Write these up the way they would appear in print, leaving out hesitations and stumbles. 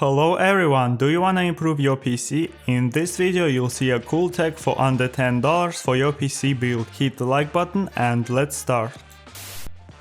Hello everyone, do you wanna improve your PC? In this video you'll see a cool tech for under $10 for your PC build. Hit the like button and let's start.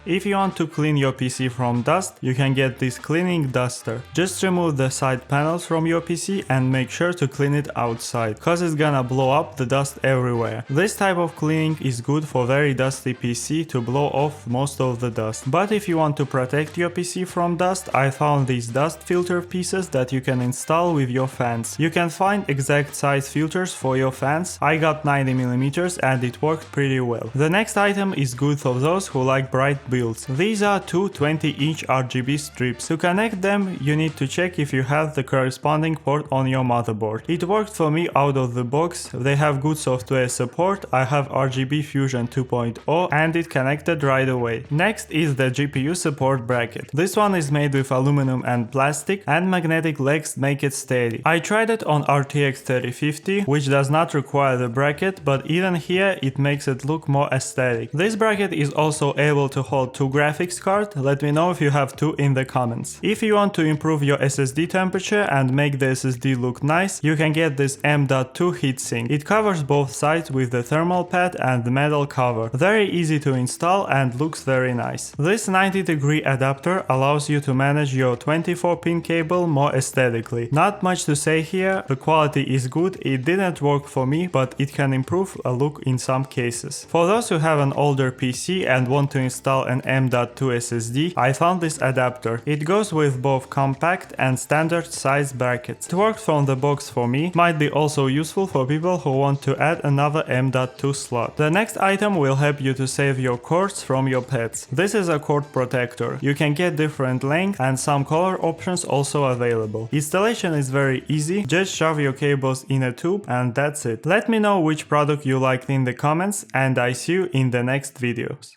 If you want to clean your PC from dust, you can get this cleaning duster. Just remove the side panels from your PC and make sure to clean it outside, cause it's gonna blow up the dust everywhere. This type of cleaning is good for very dusty PC to blow off most of the dust. But if you want to protect your PC from dust, I found these dust filter pieces that you can install with your fans. You can find exact size filters for your fans. I got 90mm and it worked pretty well. The next item is good for those who like bright builds. These are two 20-inch RGB strips. To connect them, you need to check if you have the corresponding port on your motherboard. It worked for me out of the box. They have good software support. I have RGB Fusion 2.0 and it connected right away. Next is the GPU support bracket. This one is made with aluminum and plastic, and magnetic legs make it steady. I tried it on RTX 3050, which does not require the bracket, but even here it makes it look more aesthetic. This bracket is also able to hold two graphics cards. Let me know if you have two in the comments. If you want to improve your SSD temperature and make the SSD look nice, you can get this M.2 Heatsink. It covers both sides with the thermal pad and the metal cover. Very easy to install and looks very nice. This 90-degree adapter allows you to manage your 24-pin cable more aesthetically. Not much to say here, the quality is good. It didn't work for me, but it can improve a look in some cases. For those who have an older PC and want to install an M.2 SSD, I found this adapter. It goes with both compact and standard size brackets. It worked from the box for me. Might be also useful for people who want to add another M.2 slot. The next item will help you to save your cords from your pets. This is a cord protector. You can get different length and some color options also available. Installation is very easy. Just shove your cables in a tube and that's it. Let me know which product you liked in the comments and I see you in the next videos.